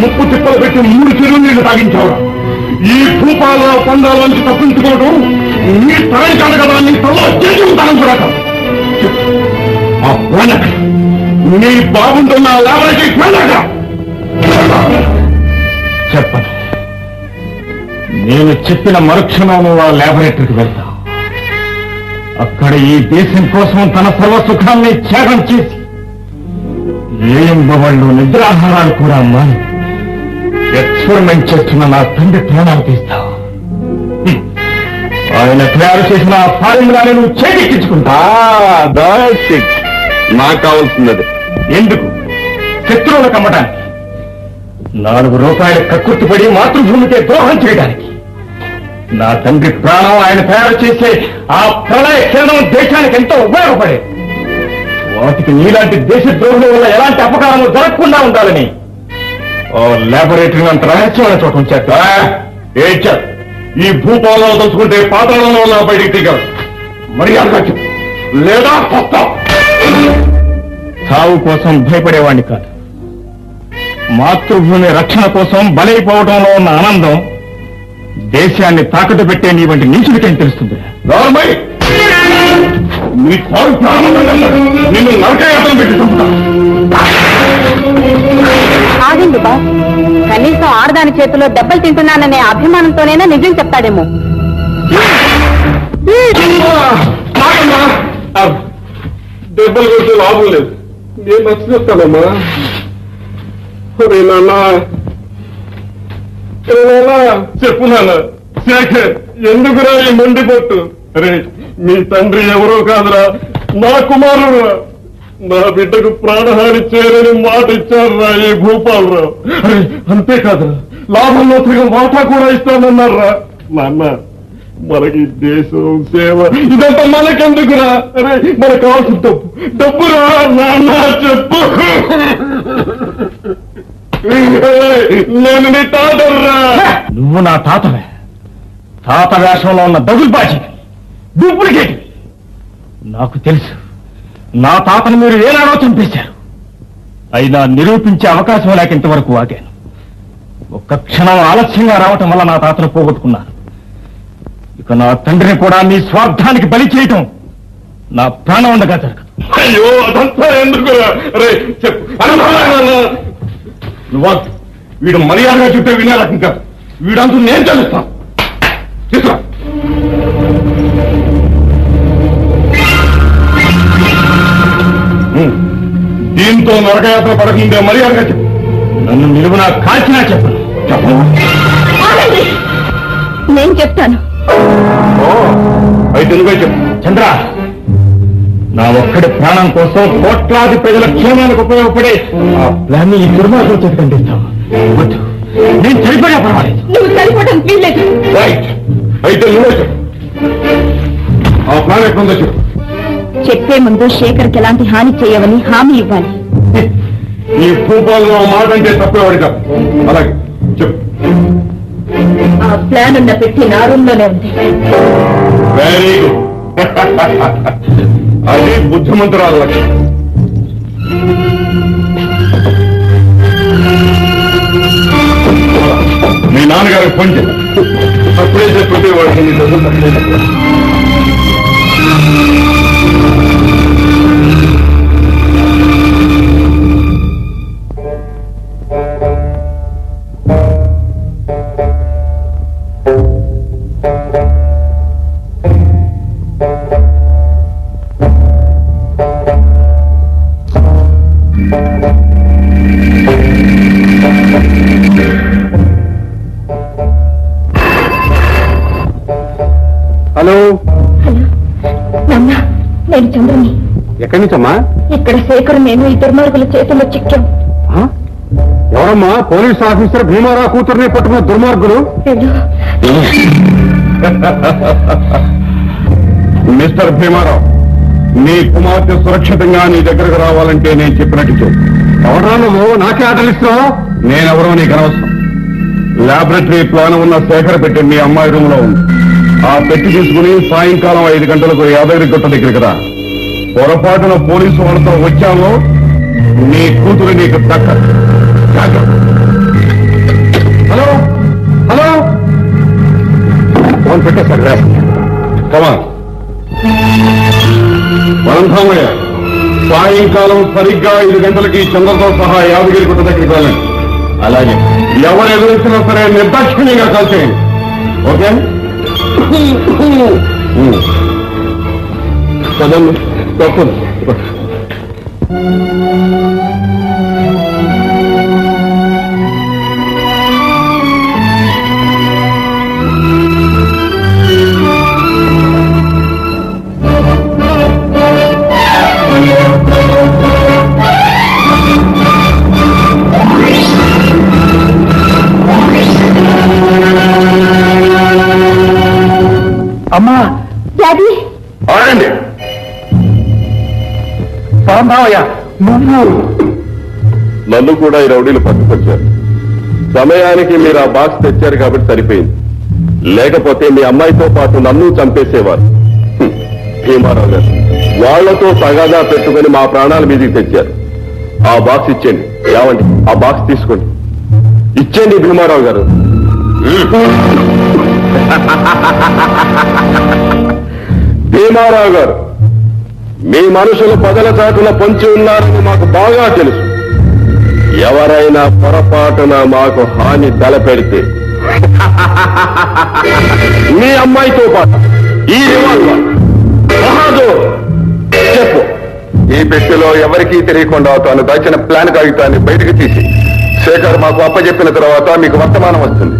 ముప్పు తిప్పలు పెట్టి 3 చెరువు నీళ్లు తాగించావురా. ఈ భూపాల పందాలోంచి తప్పించుకోవడం నీ తరం కాదు కదా, నీ తలలో చేసుకుంటాను కూడా. ఆ ప్రణక నీ బాగుంటున్న లాభానికి ప్రణక చెప్పను. నేను చెప్పిన మరుక్షణం ఆ ల్యాబొరేటరీకి వెళ్తా. అక్కడ ఈ దేశం కోసం తన సర్వసుఖాన్ని త్యాగం చేసి ఏళ్ళు నిద్రాహారాలు కూడా మాని ఎక్స్పెరిమెంట్ చేస్తున్న నా తండ్రి ప్రాణాలు తీస్తా. ఆయన తయారు చేసిన ఆ ఫార్ములాని నువ్వు చేతికించుకుంటా. నాకు కావాల్సినది ఎందుకు? శత్రువులకు అమ్మటానికి. 4 రూపాయలు కక్కుర్తిపడి మాతృభూమికే ద్రోహం చేయడానికి. నా తండ్రి ప్రాణం ఆయన తయారు చేసే ఆ ప్రళయ కిరణం దేశానికి ఎంతో ఉపయోగపడేది. వాటికి నీలాంటి దేశద్రోహుల వల్ల ఎలాంటి అపకారము జరగకుండా ఉండాలని ఓ ల్యాబొరేటరీ అంత రహస్యమైన చోట ఉంచేస్తా. ఏడ్చారు ఈ భూపాలలో తలుచుకుంటే పాతాళంలో ఉన్న బయటికి దిగారు. మర్యాదగా చెప్పు, లేదా సావు కోసం భయపడేవాడిని కాదు. మాతృభూమి రక్షణ కోసం బలైపోవడంలో ఉన్న ఆనందం దేశాన్ని తాకట్టు పెట్టే నీ వంటి నీచుడికేం తెలుస్తుంది? నిన్ను నరకయాత్ర పెట్టి చంపుతా. ఆగండి బాస్, కనీసం ఆడదాని చేతిలో దెబ్బలు తింటున్నాననే అభిమానంతోనైనా నిజం చెప్తాడేమో. దెబ్బలు కొట్టే లాభం లేదు. నేను నచ్చిస్తానమ్మా. చెప్పు నాన్న. శేఖర్, ఎందుకురా ఈ మొండిపట్టు? అరే, మీ తండ్రి ఎవరో కాదురా, నా కుమారుడు. నా బిడ్డకు ప్రాణహాని చేయని మాట ఇచ్చారురా ఈ భూపాలరావు. అరే, అంతేకాదురా, లాభంలో సగం వాటా కూడా ఇస్తానన్నారా. నాన్న, మనకి దేశం సేవ ఇదంతా మనకెందుకురా? అరే, మనకు కావాల్సిన డబ్బురా. నాన్న చెప్పు. నేను నీ తాతరా. నువ్వు నా తాతవే. తాత వేషంలో ఉన్న దగులుబాజీ, డూప్లికేట్. నాకు తెలుసు, నా తాతను మీరు ఏనాడో చంపేశారు. అయినా నిరూపించే అవకాశం లేక ఇంతవరకు ఆగాను. ఒక్క క్షణం ఆలస్యంగా రావటం వల్ల నా తాతను పోగొట్టుకున్నాను. ఇక నా తండ్రిని కూడా మీ స్వార్థానికి బలి చేయటం నా ప్రాణం ఉండగా జరగదు. అయ్యో, అదంతా ఎందుకు? నువ్వు వీడు మర్యాదగా చుట్టే వినాలకు కాదు. వీడంతా నేను తెలుస్తాను. తీసుకురా. దీంతో నరకయాత్ర పడకుంటే మర్యాదగా చెప్పు. నన్ను నిలువునా కాల్చినా చెప్పను. నేను చెప్తాను. అయితే నువ్వే చెప్పు. చంద్ర, నా ఒక్కడి ప్రాణం కోసం కోట్లాది ప్రజల క్షేమానికి ఉపయోగపడే ఆ ప్లాన్ ఈ దుర్మార్గం చెప్పండి. వద్దు, నేను చనిపోయా పర్వాలేదు. నువ్వు చనిపోవడం వీల్లేదు. రైట్, అయితే నువ్వే చెప్పు. ఆ ప్లాన్ ఎక్కడుందో చెప్పు. చెప్పే ముందు శేఖర్కి ఎలాంటి హాని చేయవని హామీ ఇవ్వాలి. ఈ భూపాలలో మాట అంటే తప్పేవాడు కాదు. అలాగే చెప్పు. ఆ ప్లాన్ ఉన్న పెట్టి నా రూమ్లోనే ఉంది. Very good. అది బుద్ధిమంతురాల లక్ష్యం. మీ నాన్నగారికి ఫోన్ చేయాలి. అప్పుడే చెప్తే వాడికి హలో. నాన్న, నేను చంద్రుని. ఎక్కడి నుంచమ్మా? ఇక్కడ శేఖర్ నేను ఈ దుర్మార్గుల చేతుల్లో చిక్కాం. ఎవరమ్మా? పోలీస్ ఆఫీసర్ భీమారావు కూతుర్ని పట్టుకున్న దుర్మార్గులు. మిస్టర్ భీమారావు, నీ కుమార్తె సురక్షితంగా నీ దగ్గరకు రావాలంటే నేను చెప్పినట్టు చూడు. ఎవరా నువ్వు? నాకే ఆటలిస్తున్నావు? నేనెవరో నీకు అనవసరం. ల్యాబొరేటరీ ప్లాన్ ఉన్న శేఖర్ పెట్టి మీ అమ్మాయి రూమ్ లో ఉంది. ఆ పెట్టి తీసుకుని సాయంకాలం 5 గంటలకు యాదగిరి గుట్ట దగ్గరికి రా. పొరపాటున పోలీసు వాళ్ళతో వచ్చామో నీ కూతురు నీకు దక్కదు. ఫోన్ పెట్టేశాడు రా. వరంధామయ్య, సాయంకాలం సరిగ్గా 5 గంటలకి చంద్రతో సహా యాదగిరి గుట్ట దగ్గరికి వెళ్ళండి. అలాగే ఎవరు ఎదురొచ్చినా సరే నిర్దాక్షిణ్యంగా కాల్చేయండి. ఓకే? చదవండి. తప్పదు. అమ్మా, డాడీ, ఆడండి. పరంధామయ్య, నన్ను కూడా ఈ రౌడీలు పట్టుకొచ్చారు. సమయానికి మీరు ఆ బాక్స్ తెచ్చారు కాబట్టి సరిపోయింది. లేకపోతే మీ అమ్మాయితో పాటు నన్ను చంపేసేవారు. భీమారావు గారు వాళ్లతో తగాదా పెట్టుకుని మా ప్రాణాల మీదకి తెచ్చారు. ఆ బాక్స్ ఇచ్చేయండి. ఏమండి, ఆ బాక్స్ తీసుకోండి. ఇచ్చేయండి భీమారావు గారు. భీమారావు గారు, మీ మనుషులు పదల చాటున పొంచి ఉన్నారని మాకు బాగా తెలుసు. ఎవరైనా పొరపాటున మాకు హాని తలపెడితే మీ అమ్మాయితో పాటు ఈ రివాల్వర్ బహాదూర్ చెప్పు. ఈ పెట్టెలో ఎవరికీ తెలియకుండా తాను దాచిన ప్లాన్ కాగితాన్ని బయటకు తీసి శేఖర్ మాకు అప్పచెప్పిన తర్వాత మీకు వర్తమానం వస్తుంది.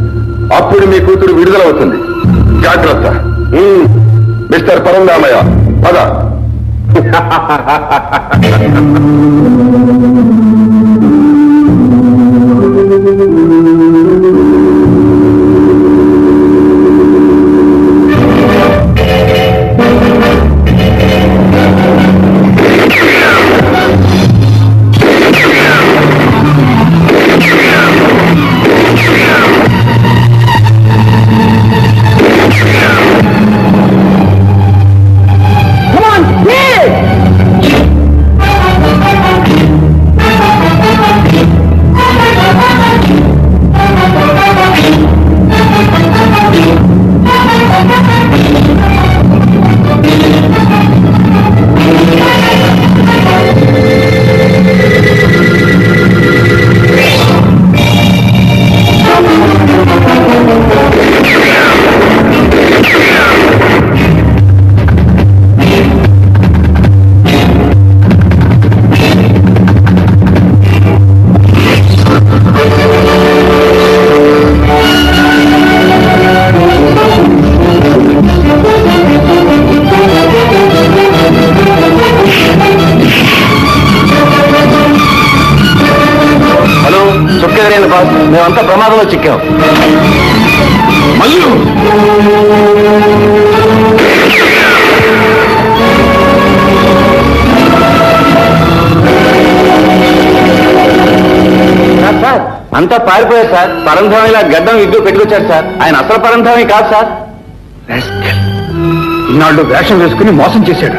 అప్పుడు మీ కూతురు విడుదలవుతుంది. జాగ్రత్త. మిస్టర్ పరంధామయ్య, పద. మేమంతా ప్రమాదంలో చిక్కాం. మల్లు, సార్ అంతా పారిపోయారు సార్. పరంధామిలా గడ్డం ఇద్దరు పెట్టుకొచ్చారు సార్. ఆయన అసలు పరంధామి కాదు సార్. ఇన్నాళ్ళు వేషం వేసుకుని మోసం చేశాడు.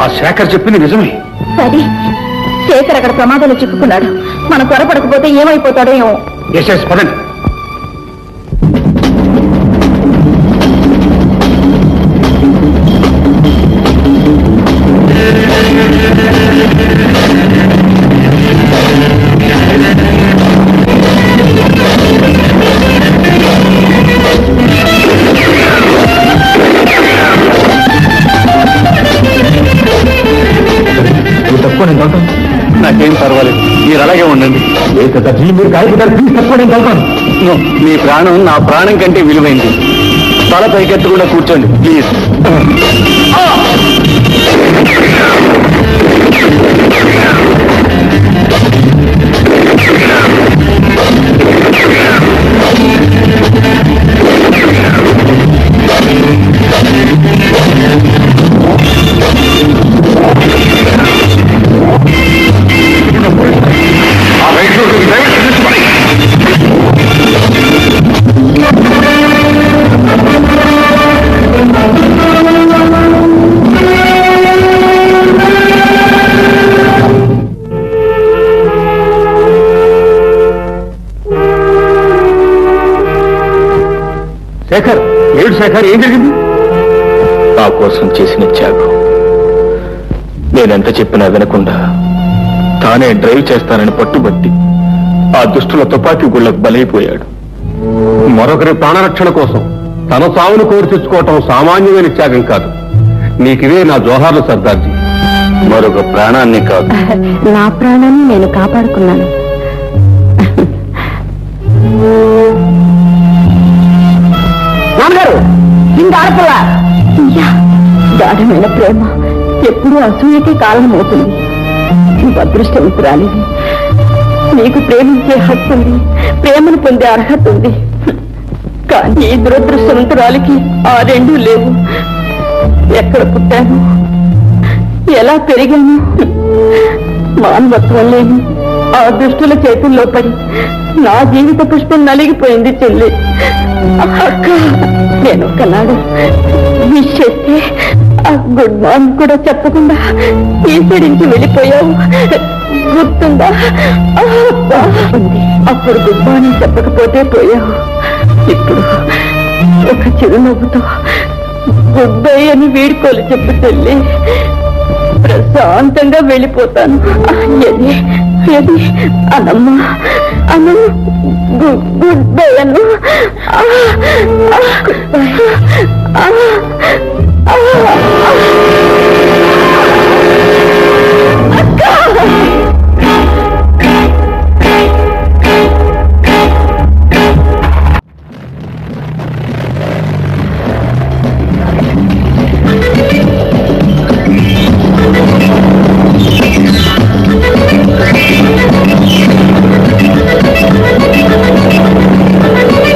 ఆ శేఖర్ చెప్పింది నిజమే. డాడీ, శేఖర్ అక్కడ ప్రమాదంలో చిక్కుకున్నాడు. మనం త్వరపడకపోతే ఏమైపోతాడో ఏమో. ఎస్ పదండి. నాకేం పర్వాలేదు, మీరు అలాగే ఉండండి. మీరు కాయకుతారు, ప్లీజ్ తక్కువ నేను చదువుతాను. మీ ప్రాణం నా ప్రాణం కంటే విలువైంది. తల పైకెత్తకుండా కూర్చోండి ప్లీజ్. శేఖర్, ఏడు శేఖర్, ఏం జరిగింది? నా కోసం చేసిన త్యాగం. నేనెంత చెప్పినా వినకుండా తానే డ్రైవ్ చేస్తానని పట్టుబట్టి ఆ దుష్టుల తుపాకీ గుళ్ళకు బలైపోయాడు. మరొకరి ప్రాణరక్షణ కోసం తన సావును కోరి తెచ్చుకోవటం సామాన్యమైన త్యాగం కాదు. నీకివే నా జోహార్లు సర్దార్జీ. మరొక ప్రాణాన్ని కాదు, నా ప్రాణాన్ని నేను కాపాడుకున్నాను. నాన్నగారు, గాఢమైన ప్రేమ ఎప్పుడూ అసూయకే కారణమవుతుంది. అదృష్టవంతురాలివి. నీకు ప్రేమించే హక్కు ఉంది, ప్రేమను పొందే అర్హత ఉంది. కానీ ఈ దురదృష్టవంతురాలికి ఆ రెండూ లేవు. ఎక్కడ పుట్టాను, ఎలా పెరిగాను, మానవత్వం లేని ఆ దుష్టుల చేతుల్లో పడి నా జీవిత పుష్పం నలిగిపోయింది చెల్లి. అక్క, నేను ఒకనాడు విష్ చేస్తే ఆ గుడ్ మార్నింగ్ కూడా చెప్పకుండా తీసేడించి వెళ్ళిపోయావు, గుర్తుందా? అప్పుడు గుడ్ మార్నింగ్ చెప్పకపోతే పోయావు. ఇప్పుడు ఒక చిరునవ్వుతో గుడ్ బై అని వీడుకోలు చెప్పు చెల్లి. ప్రశాంతంగా వెళ్ళిపోతాను. ఏది ఏది అనమ్మా, అను గుడ్ బై అను. Good bye.